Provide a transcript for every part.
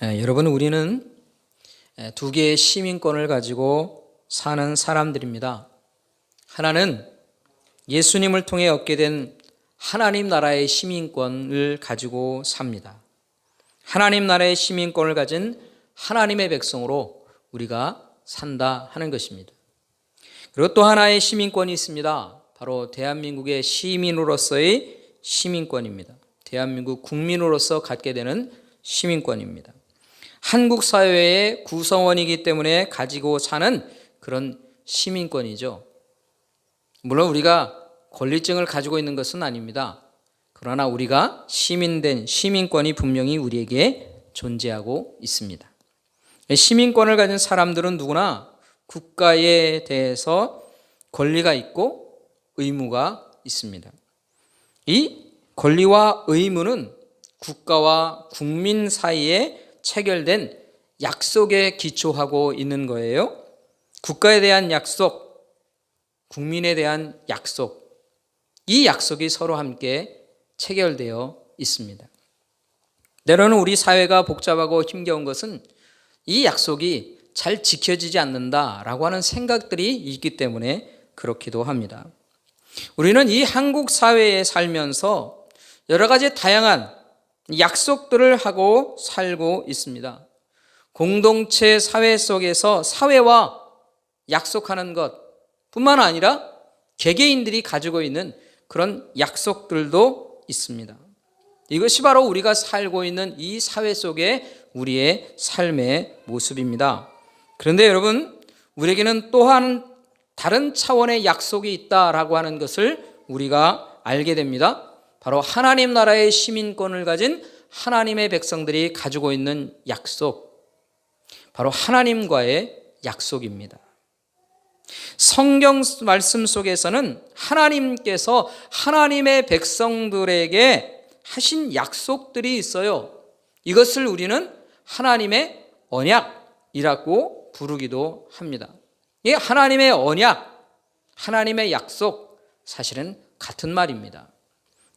여러분, 우리는 두 개의 시민권을 가지고 사는 사람들입니다. 하나는 예수님을 통해 얻게 된 하나님 나라의 시민권을 가지고 삽니다. 하나님 나라의 시민권을 가진 하나님의 백성으로 우리가 산다 하는 것입니다. 그리고 또 하나의 시민권이 있습니다. 바로 대한민국의 시민으로서의 시민권입니다. 대한민국 국민으로서 갖게 되는 시민권입니다. 한국 사회의 구성원이기 때문에 가지고 사는 그런 시민권이죠. 물론 우리가 권리증을 가지고 있는 것은 아닙니다. 그러나 우리가 시민된 시민권이 분명히 우리에게 존재하고 있습니다. 시민권을 가진 사람들은 누구나 국가에 대해서 권리가 있고 의무가 있습니다. 이 권리와 의무는 국가와 국민 사이에 체결된 약속에 기초하고 있는 거예요. 국가에 대한 약속, 국민에 대한 약속, 이 약속이 서로 함께 체결되어 있습니다. 때로는 우리 사회가 복잡하고 힘겨운 것은 이 약속이 잘 지켜지지 않는다라고 하는 생각들이 있기 때문에 그렇기도 합니다. 우리는 이 한국 사회에 살면서 여러 가지 다양한 약속들을 하고 살고 있습니다. 공동체 사회 속에서 사회와 약속하는 것 뿐만 아니라 개개인들이 가지고 있는 그런 약속들도 있습니다. 이것이 바로 우리가 살고 있는 이 사회 속의 우리의 삶의 모습입니다. 그런데 여러분, 우리에게는 또한 다른 차원의 약속이 있다라고 하는 것을 우리가 알게 됩니다. 바로 하나님 나라의 시민권을 가진 하나님의 백성들이 가지고 있는 약속, 바로 하나님과의 약속입니다. 성경 말씀 속에서는 하나님께서 하나님의 백성들에게 하신 약속들이 있어요. 이것을 우리는 하나님의 언약이라고 부르기도 합니다. 이 하나님의 언약, 하나님의 약속, 사실은 같은 말입니다.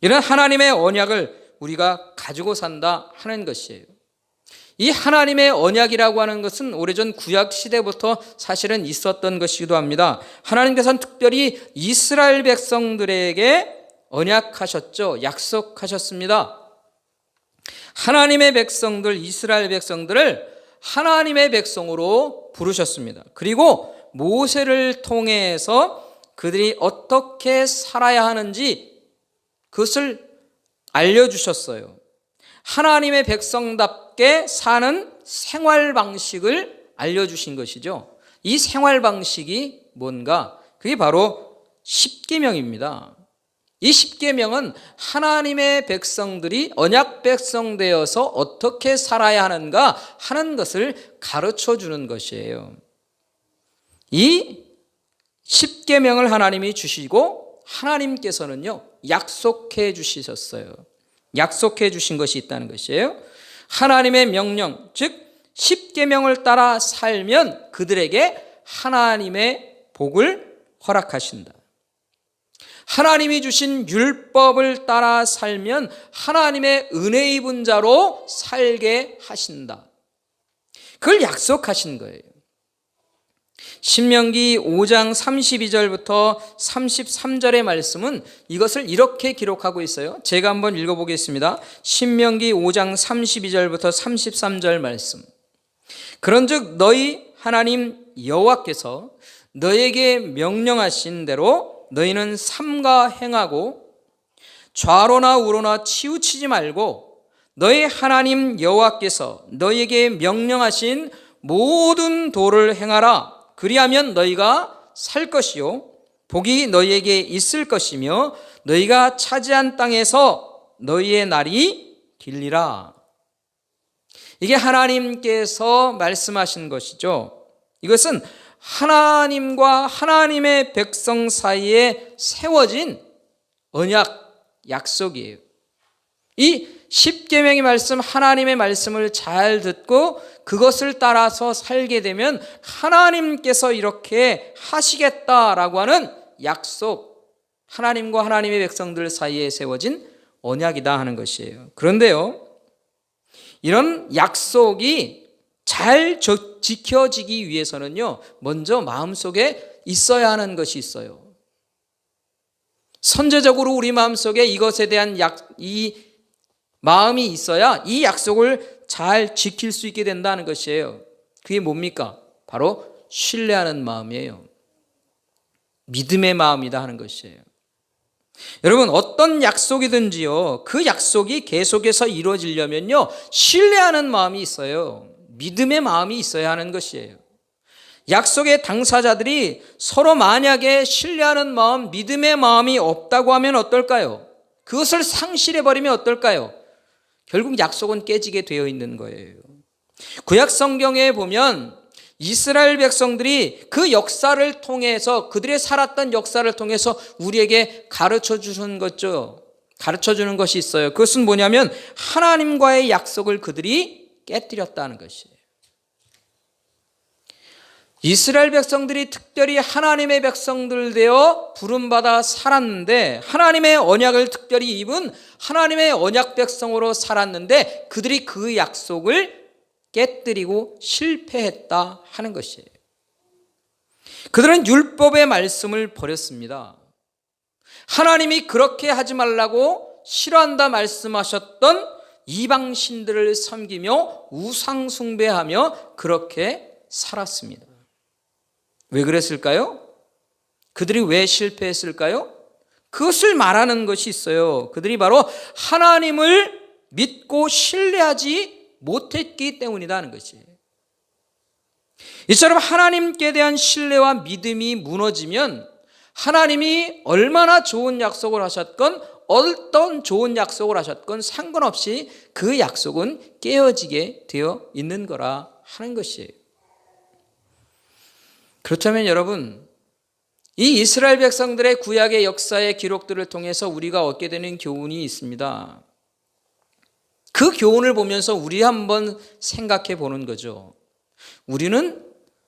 이런 하나님의 언약을 우리가 가지고 산다 하는 것이에요. 이 하나님의 언약이라고 하는 것은 오래전 구약 시대부터 사실은 있었던 것이기도 합니다. 하나님께서는 특별히 이스라엘 백성들에게 언약하셨죠. 약속하셨습니다. 하나님의 백성들, 이스라엘 백성들을 하나님의 백성으로 부르셨습니다. 그리고 모세를 통해서 그들이 어떻게 살아야 하는지 그것을 알려주셨어요. 하나님의 백성답게 사는 생활 방식을 알려주신 것이죠. 이 생활 방식이 뭔가? 그게 바로 십계명입니다. 이 십계명은 하나님의 백성들이 언약 백성 되어서 어떻게 살아야 하는가 하는 것을 가르쳐 주는 것이에요. 이 십계명을 하나님이 주시고 하나님께서는요, 약속해 주셨어요. 약속해 주신 것이 있다는 것이에요. 하나님의 명령, 즉 십계명을 따라 살면 그들에게 하나님의 복을 허락하신다. 하나님이 주신 율법을 따라 살면 하나님의 은혜 입은 자로 살게 하신다. 그걸 약속하신 거예요. 신명기 5장 32절부터 33절의 말씀은 이것을 이렇게 기록하고 있어요. 제가 한번 읽어보겠습니다. 신명기 5장 32절부터 33절 말씀. 그런즉 너희 하나님 여호와께서 너에게 명령하신 대로 너희는 삼가 행하고 좌로나 우로나 치우치지 말고 너희 하나님 여호와께서 너희에게 명령하신 모든 도를 행하라. 그리하면 너희가 살 것이요 복이 너희에게 있을 것이며 너희가 차지한 땅에서 너희의 날이 길리라. 이게 하나님께서 말씀하신 것이죠. 이것은 하나님과 하나님의 백성 사이에 세워진 언약, 약속이에요. 이 십계명의 말씀, 하나님의 말씀을 잘 듣고 그것을 따라서 살게 되면 하나님께서 이렇게 하시겠다라고 하는 약속, 하나님과 하나님의 백성들 사이에 세워진 언약이다 하는 것이에요. 그런데요, 이런 약속이 잘 지켜지기 위해서는요, 먼저 마음속에 있어야 하는 것이 있어요. 선제적으로 우리 마음속에 이것에 대한 이 마음이 있어야 이 약속을 잘 지킬 수 있게 된다는 것이에요. 그게 뭡니까? 바로 신뢰하는 마음이에요. 믿음의 마음이다 하는 것이에요. 여러분, 어떤 약속이든지요, 그 약속이 계속해서 이루어지려면요, 신뢰하는 마음이 있어요. 믿음의 마음이 있어야 하는 것이에요. 약속의 당사자들이 서로 만약에 신뢰하는 마음, 믿음의 마음이 없다고 하면 어떨까요? 그것을 상실해버리면 어떨까요? 결국 약속은 깨지게 되어 있는 거예요. 구약 성경에 보면 이스라엘 백성들이 그 역사를 통해서, 그들의 살았던 역사를 통해서 우리에게 가르쳐 주는 것이 있어요. 그것은 뭐냐면 하나님과의 약속을 그들이 깨뜨렸다는 것이에요. 이스라엘 백성들이 특별히 하나님의 백성들 되어 부름받아 살았는데, 하나님의 언약을 특별히 입은 하나님의 언약 백성으로 살았는데, 그들이 그 약속을 깨뜨리고 실패했다 하는 것이에요. 그들은 율법의 말씀을 버렸습니다. 하나님이 그렇게 하지 말라고 싫어한다 말씀하셨던 이방 신들을 섬기며 우상 숭배하며 그렇게 살았습니다. 왜 그랬을까요? 그들이 왜 실패했을까요? 그것을 말하는 것이 있어요. 그들이 바로 하나님을 믿고 신뢰하지 못했기 때문이다 하는 것이에요. 이처럼 하나님께 대한 신뢰와 믿음이 무너지면 하나님이 얼마나 좋은 약속을 하셨건 어떤 좋은 약속을 하셨건 상관없이 그 약속은 깨어지게 되어 있는 거라 하는 것이에요. 그렇다면 여러분, 이 이스라엘 백성들의 구약의 역사의 기록들을 통해서 우리가 얻게 되는 교훈이 있습니다. 그 교훈을 보면서 우리 한번 생각해 보는 거죠. 우리는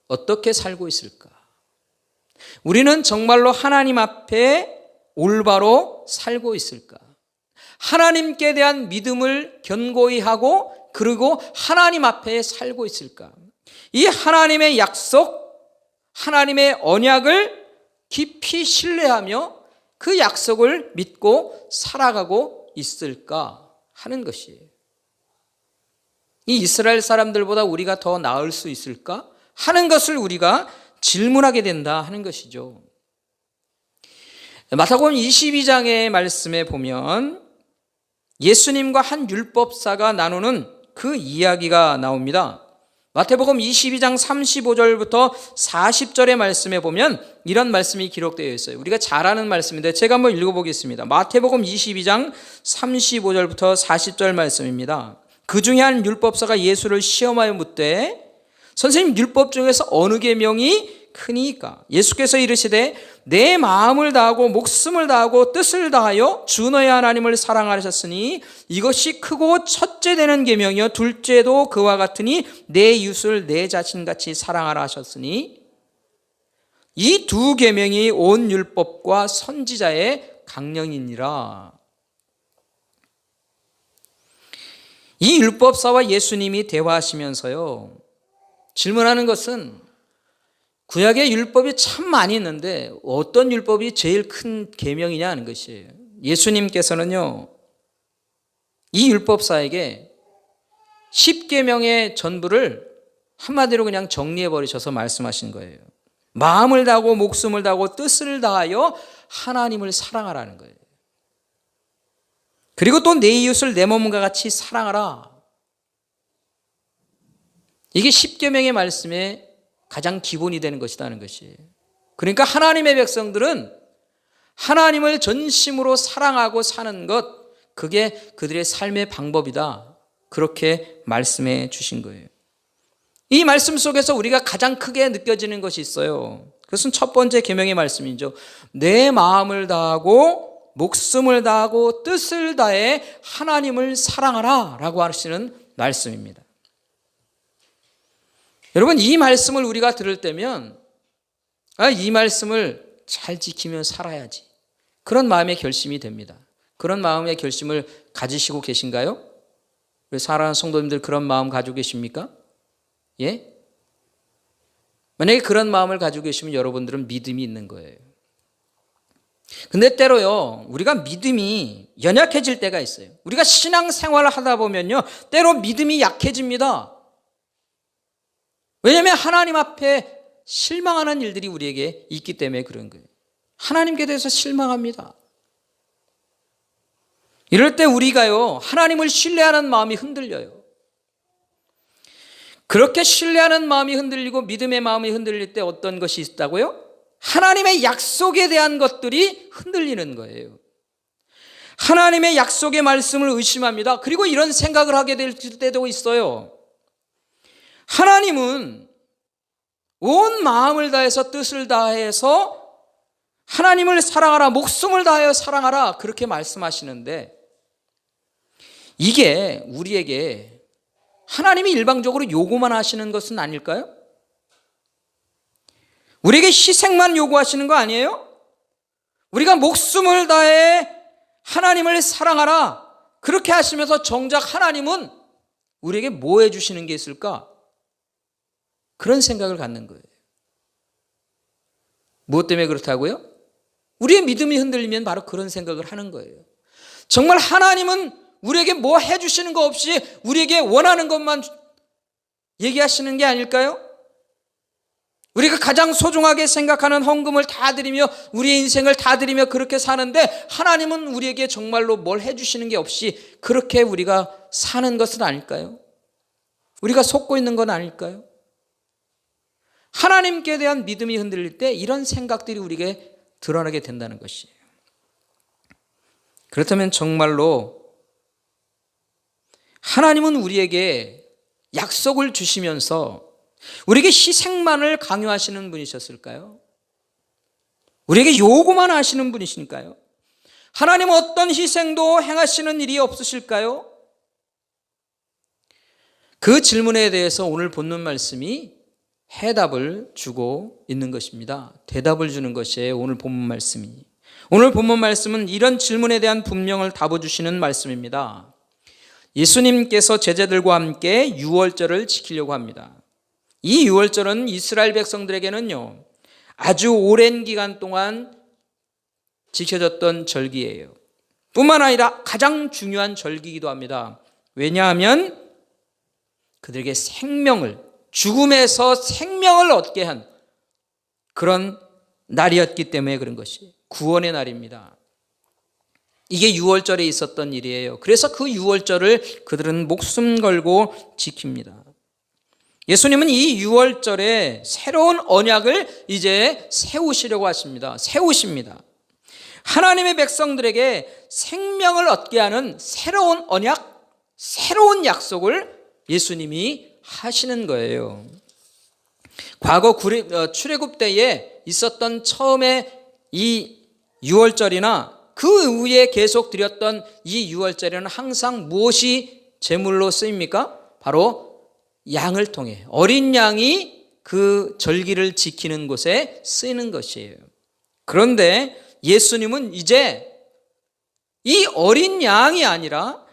어떻게 살고 있을까? 우리는 정말로 하나님 앞에 올바로 살고 있을까? 하나님께 대한 믿음을 견고히 하고 그리고 하나님 앞에 살고 있을까? 이 하나님의 약속, 하나님의 언약을 깊이 신뢰하며 그 약속을 믿고 살아가고 있을까 하는 것이에요. 이 이스라엘 사람들보다 우리가 더 나을 수 있을까 하는 것을 우리가 질문하게 된다 하는 것이죠. 마태복음 22장의 말씀에 보면 예수님과 한 율법사가 나누는 그 이야기가 나옵니다. 마태복음 22장 35절부터 40절의 말씀에 보면 이런 말씀이 기록되어 있어요. 우리가 잘 아는 말씀인데 제가 한번 읽어보겠습니다. 마태복음 22장 35절부터 40절 말씀입니다. 그 중에 한 율법사가 예수를 시험하여 묻되 선생님, 율법 중에서 어느 계명이 크니까? 예수께서 이르시되 내 마음을 다하고 목숨을 다하고 뜻을 다하여 주 너의 하나님을 사랑하셨으니 이것이 크고 첫째 되는 계명이요 둘째도 그와 같으니 내 이웃을 내 자신같이 사랑하라 하셨으니 이 두 계명이 온 율법과 선지자의 강령이니라. 이 율법사와 예수님이 대화하시면서요, 질문하는 것은 구약의 율법이 참 많이 있는데 어떤 율법이 제일 큰 계명이냐 하는 것이에요. 예수님께서는요, 이 율법사에게 10계명의 전부를 한마디로 그냥 정리해 버리셔서 말씀하신 거예요. 마음을 다하고 목숨을 다하고 뜻을 다하여 하나님을 사랑하라는 거예요. 그리고 또 내 이웃을 내 몸과 같이 사랑하라. 이게 10계명의 말씀의 가장 기본이 되는 것이라는 것이에요. 그러니까 하나님의 백성들은 하나님을 전심으로 사랑하고 사는 것, 그게 그들의 삶의 방법이다. 그렇게 말씀해 주신 거예요. 이 말씀 속에서 우리가 가장 크게 느껴지는 것이 있어요. 그것은 첫 번째 계명의 말씀이죠. 내 마음을 다하고 목숨을 다하고 뜻을 다해 하나님을 사랑하라 라고 하시는 말씀입니다. 여러분, 이 말씀을 우리가 들을 때면 이 말씀을 잘 지키며 살아야지, 그런 마음의 결심이 됩니다. 그런 마음의 결심을 가지시고 계신가요? 우리 사랑하는 성도님들 그런 마음 가지고 계십니까? 예? 만약에 그런 마음을 가지고 계시면 여러분들은 믿음이 있는 거예요. 근데 때로요, 우리가 믿음이 연약해질 때가 있어요. 우리가 신앙생활을 하다 보면요, 때로 믿음이 약해집니다. 왜냐하면 하나님 앞에 실망하는 일들이 우리에게 있기 때문에 그런 거예요. 하나님께 대해서 실망합니다. 이럴 때 우리가요, 하나님을 신뢰하는 마음이 흔들려요. 그렇게 신뢰하는 마음이 흔들리고 믿음의 마음이 흔들릴 때 어떤 것이 있다고요? 하나님의 약속에 대한 것들이 흔들리는 거예요. 하나님의 약속의 말씀을 의심합니다. 그리고 이런 생각을 하게 될 때도 있어요. 하나님은 온 마음을 다해서 뜻을 다해서 하나님을 사랑하라, 목숨을 다하여 사랑하라, 그렇게 말씀하시는데 이게 우리에게 하나님이 일방적으로 요구만 하시는 것은 아닐까요? 우리에게 희생만 요구하시는 거 아니에요? 우리가 목숨을 다해 하나님을 사랑하라, 그렇게 하시면서 정작 하나님은 우리에게 뭐 해주시는 게 있을까? 그런 생각을 갖는 거예요. 무엇 때문에 그렇다고요? 우리의 믿음이 흔들리면 바로 그런 생각을 하는 거예요. 정말 하나님은 우리에게 뭐 해주시는 거 없이 우리에게 원하는 것만 얘기하시는 게 아닐까요? 우리가 가장 소중하게 생각하는 헌금을 다 드리며 우리의 인생을 다 드리며 그렇게 사는데 하나님은 우리에게 정말로 뭘 해주시는 게 없이 그렇게 우리가 사는 것은 아닐까요? 우리가 속고 있는 건 아닐까요? 하나님께 대한 믿음이 흔들릴 때 이런 생각들이 우리에게 드러나게 된다는 것이에요. 그렇다면 정말로 하나님은 우리에게 약속을 주시면서 우리에게 희생만을 강요하시는 분이셨을까요? 우리에게 요구만 하시는 분이실까요? 하나님은 어떤 희생도 행하시는 일이 없으실까요? 그 질문에 대해서 오늘 본문 말씀이 해답을 주고 있는 것입니다. 대답을 주는 것이에요. 오늘 본문 말씀이. 오늘 본문 말씀은 이런 질문에 대한 분명을 답을 주시는 말씀입니다. 예수님께서 제자들과 함께 유월절을 지키려고 합니다. 이 유월절은 이스라엘 백성들에게는요, 아주 오랜 기간 동안 지켜졌던 절기예요. 뿐만 아니라 가장 중요한 절기이기도 합니다. 왜냐하면 그들에게 죽음에서 생명을 얻게 한 그런 날이었기 때문에 그런 것이 구원의 날입니다. 이게 유월절에 있었던 일이에요. 그래서 그 유월절을 그들은 목숨 걸고 지킵니다. 예수님은 이 유월절에 새로운 언약을 이제 세우시려고 하십니다. 세우십니다. 하나님의 백성들에게 생명을 얻게 하는 새로운 언약, 새로운 약속을 예수님이 하시는 거예요. 과거 출애굽 때에 있었던 처음에 이 유월절이나 그 이후에 계속 드렸던 이 유월절에는 항상 무엇이 제물로 쓰입니까? 바로 양을 통해 어린 양이 그 절기를 지키는 곳에 쓰이는 것이에요. 그런데 예수님은 이제 이 어린 양이 아니라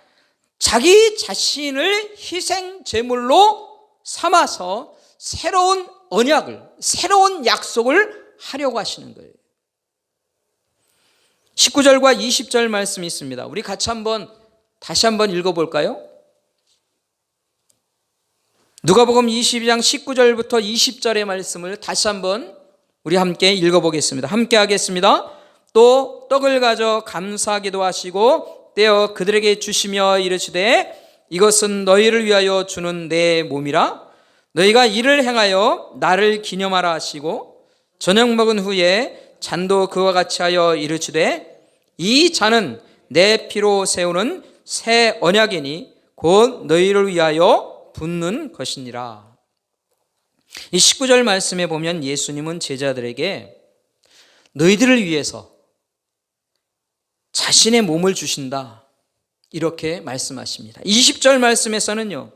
자기 자신을 희생 제물로 삼아서 새로운 언약을, 새로운 약속을 하려고 하시는 거예요. 19절과 20절 말씀이 있습니다. 우리 같이 다시 한번 읽어볼까요? 누가복음 22장 19절부터 20절의 말씀을 다시 한번 우리 함께 읽어보겠습니다. 함께 하겠습니다. 또 떡을 가져 감사하기도 하시고 떼어 그들에게 주시며 이르시되 이것은 너희를 위하여 주는 내 몸이라. 너희가 이를 행하여 나를 기념하라 하시고 저녁 먹은 후에 잔도 그와 같이 하여 이르시되 이 잔은 내 피로 세우는 새 언약이니 곧 너희를 위하여 붓는 것이니라. 이 19절 말씀에 보면 예수님은 제자들에게 너희들을 위해서 자신의 몸을 주신다, 이렇게 말씀하십니다. 20절 말씀에서는요,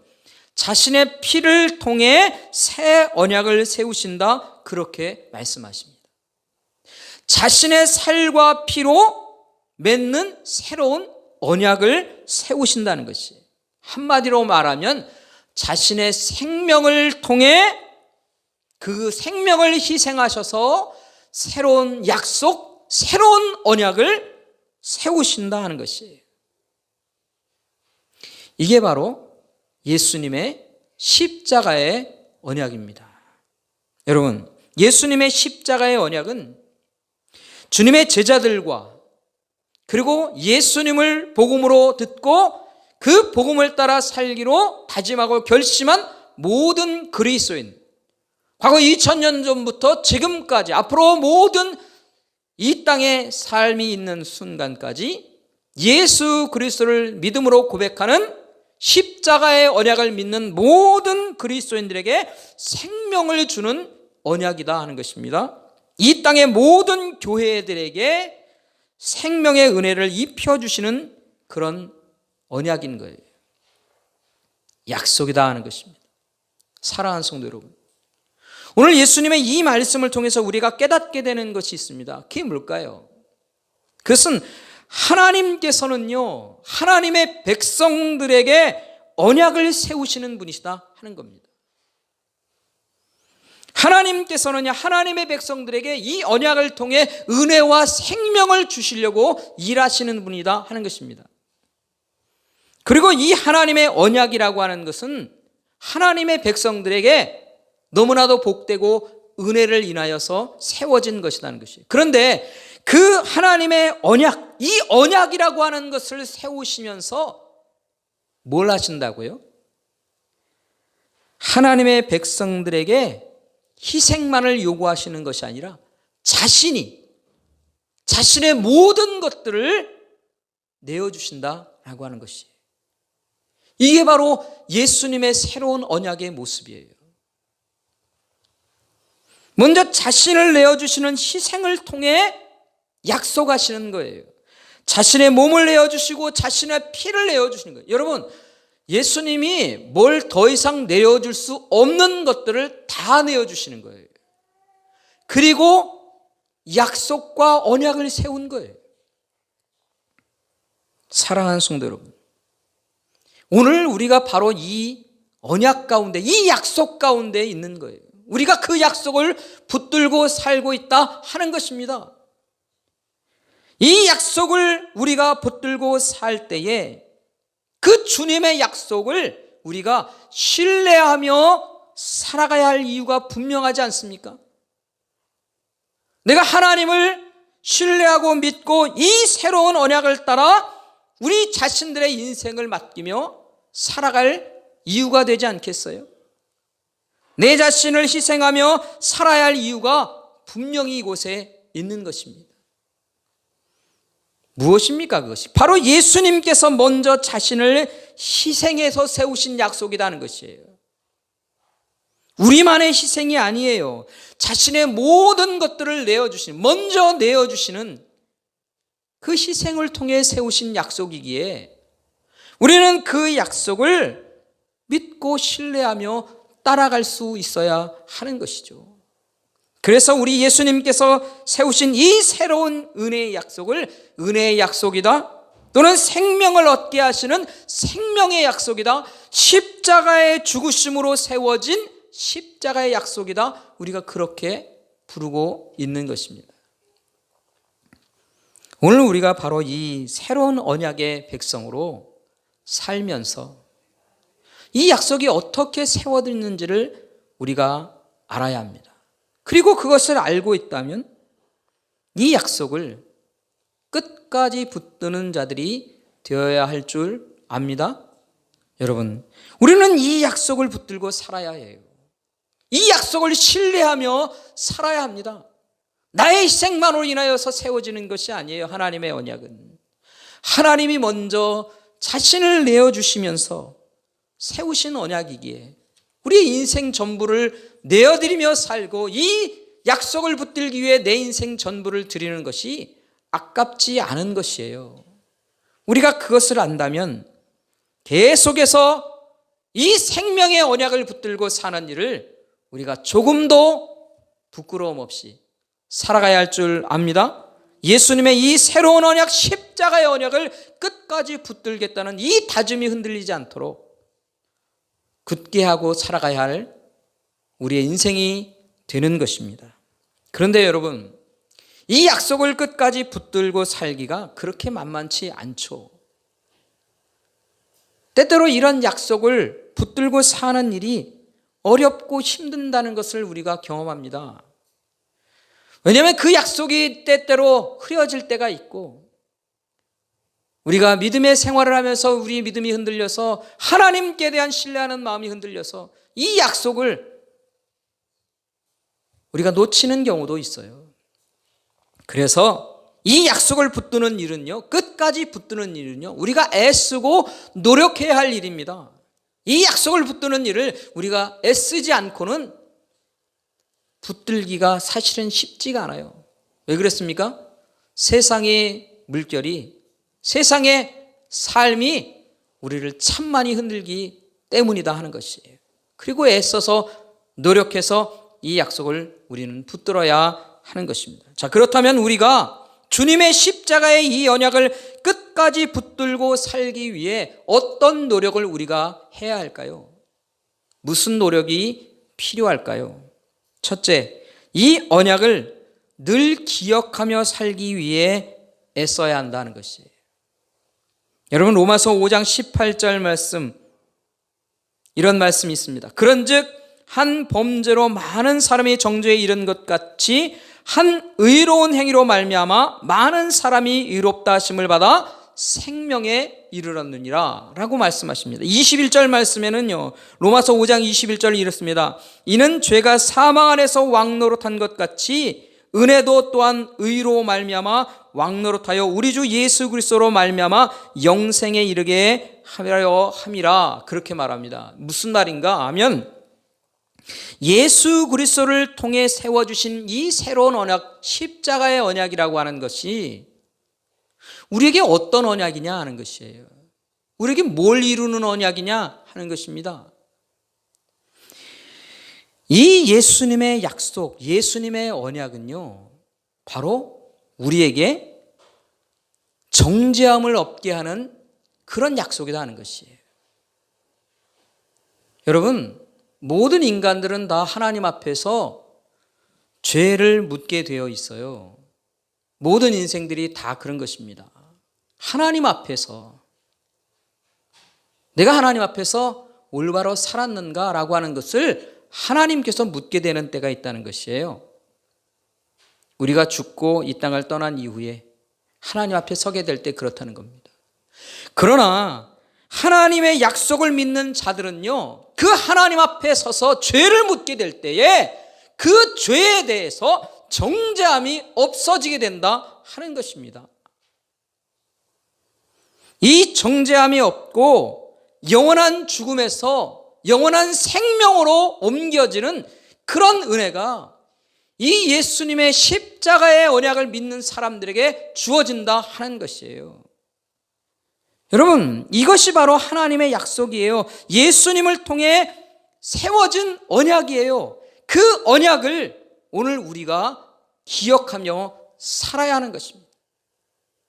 자신의 피를 통해 새 언약을 세우신다, 그렇게 말씀하십니다. 자신의 살과 피로 맺는 새로운 언약을 세우신다는 것이에요. 한마디로 말하면 자신의 생명을 통해 그 생명을 희생하셔서 새로운 약속, 새로운 언약을 세우신다 하는 것이에요. 이게 바로 예수님의 십자가의 언약입니다. 여러분, 예수님의 십자가의 언약은 주님의 제자들과 그리고 예수님을 복음으로 듣고 그 복음을 따라 살기로 다짐하고 결심한 모든 그리스도인, 과거 2000년 전부터 지금까지 앞으로 모든 이 땅의 삶이 있는 순간까지 예수 그리스도를 믿음으로 고백하는 십자가의 언약을 믿는 모든 그리스도인들에게 생명을 주는 언약이다 하는 것입니다. 이 땅의 모든 교회들에게 생명의 은혜를 입혀주시는 그런 언약인 거예요. 약속이다 하는 것입니다. 사랑하는 성도 여러분, 오늘 예수님의 이 말씀을 통해서 우리가 깨닫게 되는 것이 있습니다. 그게 뭘까요? 그것은 하나님께서는요, 하나님의 백성들에게 언약을 세우시는 분이시다 하는 겁니다. 하나님께서는요, 하나님의 백성들에게 이 언약을 통해 은혜와 생명을 주시려고 일하시는 분이다 하는 것입니다. 그리고 이 하나님의 언약이라고 하는 것은 하나님의 백성들에게 너무나도 복되고 은혜를 인하여서 세워진 것이라는 것이에요. 그런데 그 하나님의 언약, 이 언약이라고 하는 것을 세우시면서 뭘 하신다고요? 하나님의 백성들에게 희생만을 요구하시는 것이 아니라 자신의 모든 것들을 내어주신다라고 하는 것이에요. 이게 바로 예수님의 새로운 언약의 모습이에요. 먼저 자신을 내어주시는 희생을 통해 약속하시는 거예요. 자신의 몸을 내어주시고 자신의 피를 내어주시는 거예요. 여러분, 예수님이 뭘 더 이상 내어줄 수 없는 것들을 다 내어주시는 거예요. 그리고 약속과 언약을 세운 거예요. 사랑하는 성도 여러분, 오늘 우리가 바로 이 언약 가운데, 이 약속 가운데 있는 거예요. 우리가 그 약속을 붙들고 살고 있다 하는 것입니다. 이 약속을 우리가 붙들고 살 때에 그 주님의 약속을 우리가 신뢰하며 살아가야 할 이유가 분명하지 않습니까? 내가 하나님을 신뢰하고 믿고 이 새로운 언약을 따라 우리 자신들의 인생을 맡기며 살아갈 이유가 되지 않겠어요? 내 자신을 희생하며 살아야 할 이유가 분명히 이곳에 있는 것입니다. 무엇입니까 그것이? 바로 예수님께서 먼저 자신을 희생해서 세우신 약속이라는 것이에요. 우리만의 희생이 아니에요. 자신의 모든 것들을 내어주시는, 먼저 내어주시는 그 희생을 통해 세우신 약속이기에 우리는 그 약속을 믿고 신뢰하며 따라갈 수 있어야 하는 것이죠. 그래서 우리 예수님께서 세우신 이 새로운 은혜의 약속을 은혜의 약속이다, 또는 생명을 얻게 하시는 생명의 약속이다, 십자가의 죽으심으로 세워진 십자가의 약속이다, 우리가 그렇게 부르고 있는 것입니다. 오늘 우리가 바로 이 새로운 언약의 백성으로 살면서 이 약속이 어떻게 세워졌는지를 우리가 알아야 합니다. 그리고 그것을 알고 있다면 이 약속을 끝까지 붙드는 자들이 되어야 할 줄 압니다. 여러분, 우리는 이 약속을 붙들고 살아야 해요. 이 약속을 신뢰하며 살아야 합니다. 나의 희생만으로 인하여서 세워지는 것이 아니에요. 하나님의 언약은 하나님이 먼저 자신을 내어주시면서 세우신 언약이기에 우리의 인생 전부를 내어드리며 살고 이 약속을 붙들기 위해 내 인생 전부를 드리는 것이 아깝지 않은 것이에요. 우리가 그것을 안다면 계속해서 이 생명의 언약을 붙들고 사는 일을 우리가 조금도 부끄러움 없이 살아가야 할 줄 압니다. 예수님의 이 새로운 언약 십자가의 언약을 끝까지 붙들겠다는 이 다짐이 흔들리지 않도록 굳게 하고 살아가야 할 우리의 인생이 되는 것입니다. 그런데 여러분, 이 약속을 끝까지 붙들고 살기가 그렇게 만만치 않죠. 때때로 이런 약속을 붙들고 사는 일이 어렵고 힘든다는 것을 우리가 경험합니다. 왜냐하면 그 약속이 때때로 흐려질 때가 있고, 우리가 믿음의 생활을 하면서 우리 믿음이 흔들려서 하나님께 대한 신뢰하는 마음이 흔들려서 이 약속을 우리가 놓치는 경우도 있어요. 그래서 이 약속을 붙드는 일은요, 끝까지 붙드는 일은요, 우리가 애쓰고 노력해야 할 일입니다. 이 약속을 붙드는 일을 우리가 애쓰지 않고는 붙들기가 사실은 쉽지가 않아요. 왜 그랬습니까? 세상의 물결이, 세상의 삶이 우리를 참 많이 흔들기 때문이다 하는 것이에요. 그리고 애써서 노력해서 이 약속을 우리는 붙들어야 하는 것입니다. 자, 그렇다면 우리가 주님의 십자가의 이 언약을 끝까지 붙들고 살기 위해 어떤 노력을 우리가 해야 할까요? 무슨 노력이 필요할까요? 첫째, 이 언약을 늘 기억하며 살기 위해 애써야 한다는 것이에요. 여러분, 로마서 5장 18절 말씀, 이런 말씀이 있습니다. 그런즉 한 범죄로 많은 사람이 정죄에 이른 것 같이 한 의로운 행위로 말미암아 많은 사람이 의롭다 하심을 받아 생명에 이르렀느니라 라고 말씀하십니다. 21절 말씀에는요, 로마서 5장 21절 이렇습니다. 이는 죄가 사망 안에서 왕노릇한 것 같이 은혜도 또한 의로 말미암아 왕노릇하여 우리 주 예수 그리스도로 말미암아 영생에 이르게 하려 함이라, 그렇게 말합니다. 무슨 말인가 하면 예수 그리스도를 통해 세워주신 이 새로운 언약, 십자가의 언약이라고 하는 것이 우리에게 어떤 언약이냐 하는 것이에요. 우리에게 뭘 이루는 언약이냐 하는 것입니다. 이 예수님의 약속, 예수님의 언약은요, 바로 우리에게 정죄함을 없게 하는 그런 약속이다 하는 것이에요. 여러분, 모든 인간들은 다 하나님 앞에서 죄를 묻게 되어 있어요. 모든 인생들이 다 그런 것입니다. 하나님 앞에서 내가 하나님 앞에서 올바로 살았는가라고 하는 것을 하나님께서 묻게 되는 때가 있다는 것이에요. 우리가 죽고 이 땅을 떠난 이후에 하나님 앞에 서게 될 때 그렇다는 겁니다. 그러나 하나님의 약속을 믿는 자들은요, 그 하나님 앞에 서서 죄를 묻게 될 때에 그 죄에 대해서 정죄함이 없어지게 된다 하는 것입니다. 이 정죄함이 없고 영원한 죽음에서 영원한 생명으로 옮겨지는 그런 은혜가 이 예수님의 십자가의 언약을 믿는 사람들에게 주어진다 하는 것이에요. 여러분, 이것이 바로 하나님의 약속이에요. 예수님을 통해 세워진 언약이에요. 그 언약을 오늘 우리가 기억하며 살아야 하는 것입니다.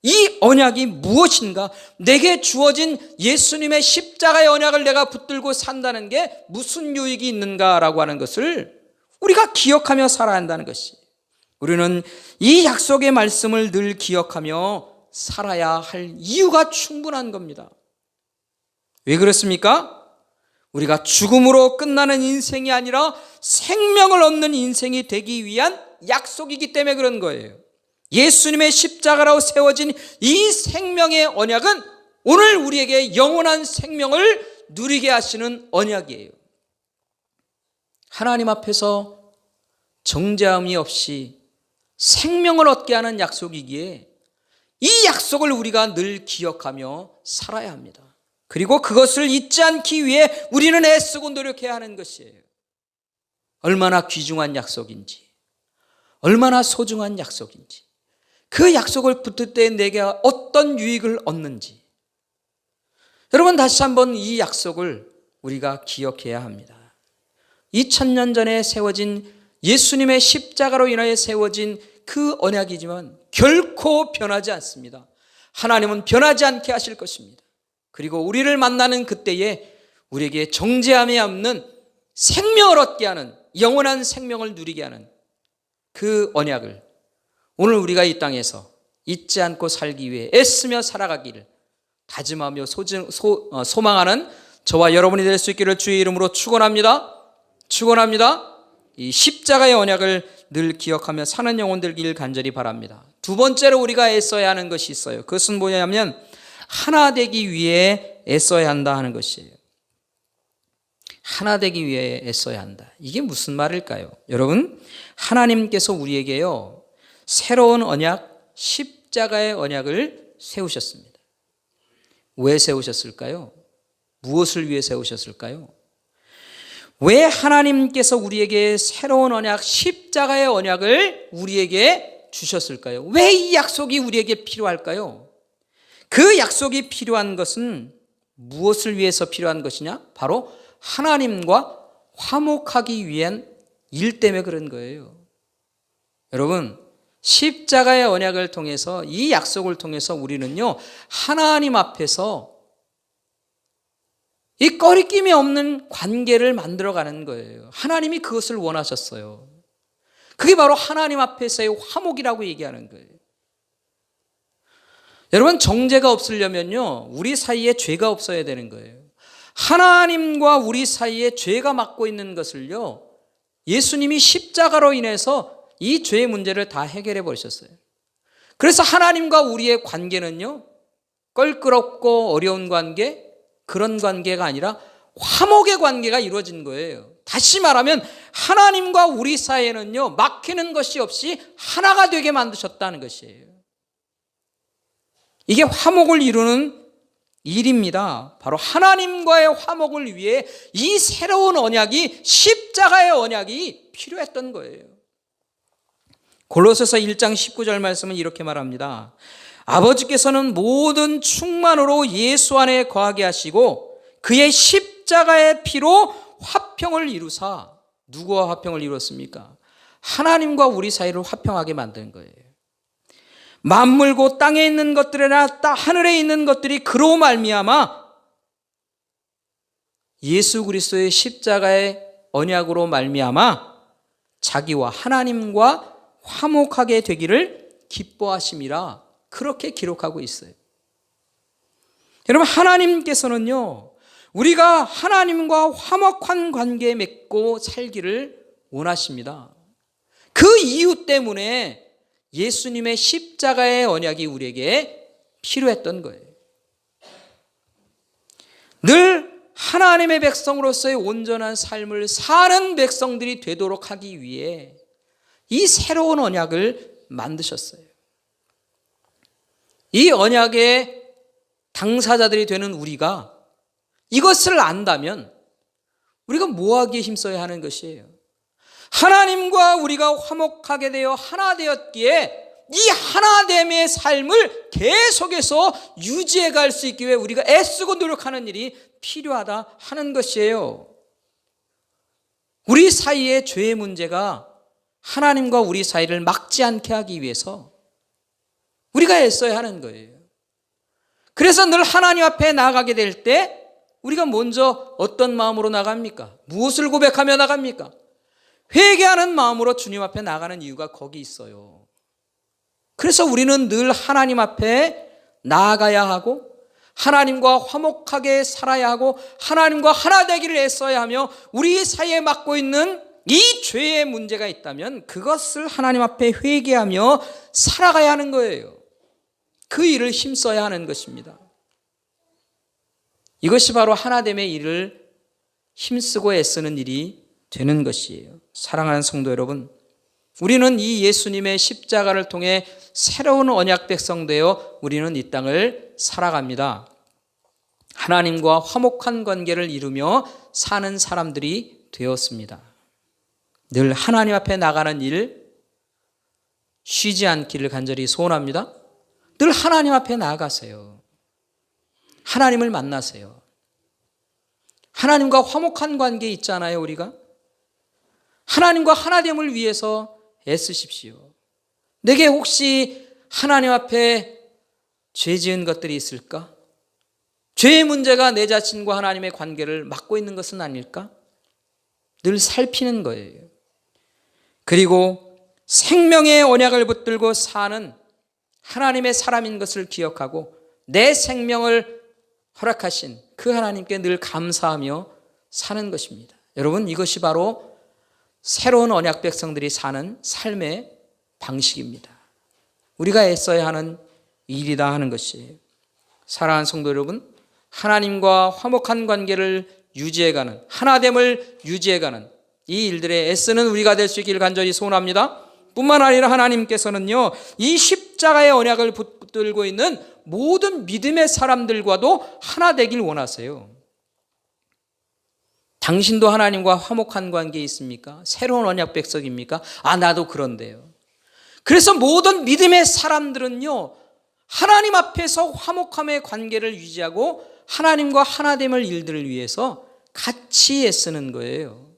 이 언약이 무엇인가? 내게 주어진 예수님의 십자가의 언약을 내가 붙들고 산다는 게 무슨 유익이 있는가라고 하는 것을 우리가 기억하며 살아야 한다는 것이에요. 우리는 이 약속의 말씀을 늘 기억하며 살아야 할 이유가 충분한 겁니다. 왜 그렇습니까? 우리가 죽음으로 끝나는 인생이 아니라 생명을 얻는 인생이 되기 위한 약속이기 때문에 그런 거예요. 예수님의 십자가로 세워진 이 생명의 언약은 오늘 우리에게 영원한 생명을 누리게 하시는 언약이에요. 하나님 앞에서 정죄함이 없이 생명을 얻게 하는 약속이기에 이 약속을 우리가 늘 기억하며 살아야 합니다. 그리고 그것을 잊지 않기 위해 우리는 애쓰고 노력해야 하는 것이에요. 얼마나 귀중한 약속인지, 얼마나 소중한 약속인지, 그 약속을 붙들 때 내게 어떤 유익을 얻는지, 여러분 다시 한번 이 약속을 우리가 기억해야 합니다. 2000년 전에 세워진 예수님의 십자가로 인하여 세워진 그 언약이지만 결코 변하지 않습니다. 하나님은 변하지 않게 하실 것입니다. 그리고 우리를 만나는 그때에 우리에게 정죄함이 없는 생명을 얻게 하는, 영원한 생명을 누리게 하는 그 언약을 오늘 우리가 이 땅에서 잊지 않고 살기 위해 애쓰며 살아가기를 다짐하며 소망하는 저와 여러분이 될 수 있기를 주의 이름으로 축원합니다. 축원합니다. 이 십자가의 언약을 늘 기억하며 사는 영혼 되길 간절히 바랍니다. 두 번째로 우리가 애써야 하는 것이 있어요. 그것은 뭐냐면 하나 되기 위해 애써야 한다 하는 것이에요. 하나 되기 위해 애써야 한다. 이게 무슨 말일까요? 여러분, 하나님께서 우리에게요 새로운 언약, 십자가의 언약을 세우셨습니다. 왜 세우셨을까요? 무엇을 위해 세우셨을까요? 왜 하나님께서 우리에게 새로운 언약, 십자가의 언약을 우리에게 주셨을까요? 왜 이 약속이 우리에게 필요할까요? 그 약속이 필요한 것은 무엇을 위해서 필요한 것이냐? 바로 하나님과 화목하기 위한 일 때문에 그런 거예요. 여러분, 십자가의 언약을 통해서, 이 약속을 통해서 우리는요 하나님 앞에서 이 꺼리낌이 없는 관계를 만들어가는 거예요. 하나님이 그것을 원하셨어요. 그게 바로 하나님 앞에서의 화목이라고 얘기하는 거예요. 여러분, 정죄가 없으려면요 우리 사이에 죄가 없어야 되는 거예요. 하나님과 우리 사이에 죄가 막고 있는 것을요 예수님이 십자가로 인해서 이 죄의 문제를 다 해결해 버리셨어요. 그래서 하나님과 우리의 관계는요 껄끄럽고 어려운 관계, 그런 관계가 아니라 화목의 관계가 이루어진 거예요. 다시 말하면 하나님과 우리 사이에는요 막히는 것이 없이 하나가 되게 만드셨다는 것이에요. 이게 화목을 이루는 일입니다. 바로 하나님과의 화목을 위해 이 새로운 언약이, 십자가의 언약이 필요했던 거예요. 골로새서 1장 19절 말씀은 이렇게 말합니다. 아버지께서는 모든 충만으로 예수 안에 거하게 하시고 그의 십자가의 피로 화평을 이루사. 누구와 화평을 이뤘습니까? 하나님과 우리 사이를 화평하게 만든 거예요. 만물고 땅에 있는 것들이나 하늘에 있는 것들이 그로 말미암아 예수 그리스도의 십자가의 언약으로 말미암아 자기와 하나님과 화목하게 되기를 기뻐하심이라, 그렇게 기록하고 있어요. 여러분, 하나님께서는요 우리가 하나님과 화목한 관계 맺고 살기를 원하십니다. 그 이유 때문에 예수님의 십자가의 언약이 우리에게 필요했던 거예요. 늘 하나님의 백성으로서의 온전한 삶을 사는 백성들이 되도록 하기 위해 이 새로운 언약을 만드셨어요. 이 언약의 당사자들이 되는 우리가 이것을 안다면 우리가 뭐하기에 힘써야 하는 것이에요? 하나님과 우리가 화목하게 되어 하나 되었기에 이 하나됨의 삶을 계속해서 유지해 갈 수 있기 위해 우리가 애쓰고 노력하는 일이 필요하다 하는 것이에요. 우리 사이의 죄의 문제가 하나님과 우리 사이를 막지 않게 하기 위해서 우리가 애써야 하는 거예요. 그래서 늘 하나님 앞에 나아가게 될 때 우리가 먼저 어떤 마음으로 나갑니까? 무엇을 고백하며 나갑니까? 회개하는 마음으로 주님 앞에 나가는 이유가 거기 있어요. 그래서 우리는 늘 하나님 앞에 나아가야 하고 하나님과 화목하게 살아야 하고 하나님과 하나 되기를 애써야 하며 우리 사이에 맡고 있는 이 죄의 문제가 있다면 그것을 하나님 앞에 회개하며 살아가야 하는 거예요. 그 일을 힘써야 하는 것입니다. 이것이 바로 하나됨의 일을 힘쓰고 애쓰는 일이 되는 것이에요. 사랑하는 성도 여러분, 우리는 이 예수님의 십자가를 통해 새로운 언약 백성 되어 우리는 이 땅을 살아갑니다. 하나님과 화목한 관계를 이루며 사는 사람들이 되었습니다. 늘 하나님 앞에 나가는 일 쉬지 않기를 간절히 소원합니다. 늘 하나님 앞에 나아가세요. 하나님을 만나세요. 하나님과 화목한 관계 있잖아요, 우리가. 하나님과 하나됨을 위해서 애쓰십시오. 내게 혹시 하나님 앞에 죄 지은 것들이 있을까? 죄의 문제가 내 자신과 하나님의 관계를 막고 있는 것은 아닐까? 늘 살피는 거예요. 그리고 생명의 언약을 붙들고 사는 하나님의 사람인 것을 기억하고 내 생명을 허락하신 그 하나님께 늘 감사하며 사는 것입니다. 여러분, 이것이 바로 새로운 언약 백성들이 사는 삶의 방식입니다. 우리가 애써야 하는 일이다 하는 것이에요. 사랑하는 성도 여러분, 하나님과 화목한 관계를 유지해가는, 하나됨을 유지해가는 이 일들에 애쓰는 우리가 될 수 있기를 간절히 소원합니다. 뿐만 아니라 하나님께서는요, 이 십자가의 언약을 붙들고 있는 모든 믿음의 사람들과도 하나 되길 원하세요. 당신도 하나님과 화목한 관계에 있습니까? 새로운 언약 백성입니까? 나도 그런데요. 그래서 모든 믿음의 사람들은요, 하나님 앞에서 화목함의 관계를 유지하고 하나님과 하나됨을 일들을 위해서 같이 애쓰는 거예요.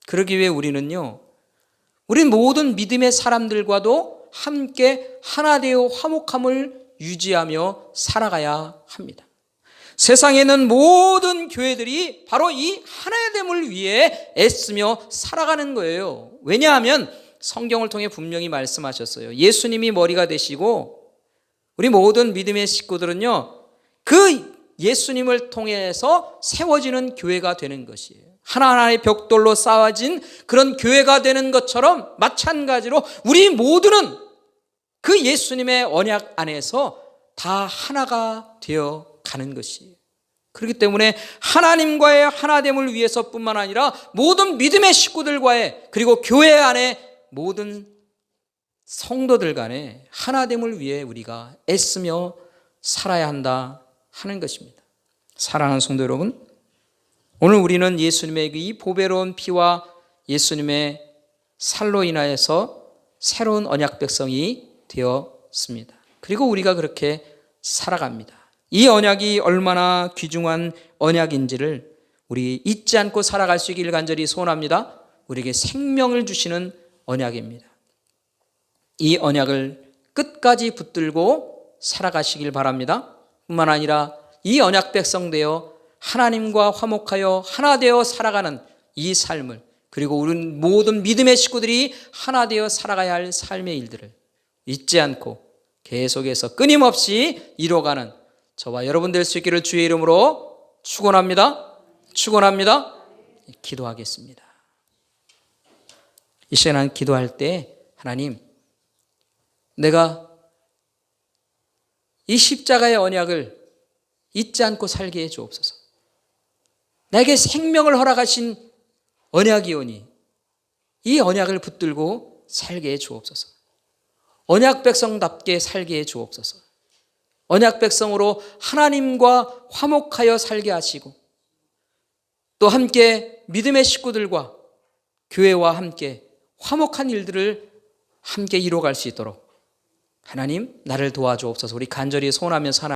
그러기 위해 우리는요, 우리 모든 믿음의 사람들과도 함께 하나 되어 화목함을 유지하며 살아가야 합니다. 세상에 있는 모든 교회들이 바로 이 하나됨을 위해 애쓰며 살아가는 거예요. 왜냐하면 성경을 통해 분명히 말씀하셨어요. 예수님이 머리가 되시고 우리 모든 믿음의 식구들은요, 그 예수님을 통해서 세워지는 교회가 되는 것이에요. 하나하나의 벽돌로 쌓아진 그런 교회가 되는 것처럼 마찬가지로 우리 모두는 그 예수님의 언약 안에서 다 하나가 되어 가는 것이에요. 그렇기 때문에 하나님과의 하나됨을 위해서뿐만 아니라 모든 믿음의 식구들과의, 그리고 교회 안에 모든 성도들 간의 하나됨을 위해 우리가 애쓰며 살아야 한다 하는 것입니다. 사랑하는 성도 여러분, 오늘 우리는 예수님의 이 보배로운 피와 예수님의 살로 인하여서 새로운 언약 백성이 되었습니다. 그리고 우리가 그렇게 살아갑니다. 이 언약이 얼마나 귀중한 언약인지를 우리 잊지 않고 살아갈 수 있기를 간절히 소원합니다. 우리에게 생명을 주시는 언약입니다. 이 언약을 끝까지 붙들고 살아가시길 바랍니다. 뿐만 아니라 이 언약 백성 되어 하나님과 화목하여 하나 되어 살아가는 이 삶을, 그리고 우리 모든 믿음의 식구들이 하나 되어 살아가야 할 삶의 일들을 잊지 않고 계속해서 끊임없이 이뤄가는 저와 여러분 될 수 있기를 주의 이름으로 축원합니다. 기도하겠습니다. 이 시간 기도할 때, 하나님, 내가 이 십자가의 언약을 잊지 않고 살게 해 주옵소서. 내게 생명을 허락하신 언약이오니 이 언약을 붙들고 살게 해 주옵소서. 언약 백성답게 살게 해 주옵소서. 언약 백성으로 하나님과 화목하여 살게 하시고, 또 함께 믿음의 식구들과 교회와 함께 화목한 일들을 함께 이뤄갈 수 있도록 하나님, 나를 도와주옵소서. 우리 간절히 소원하면서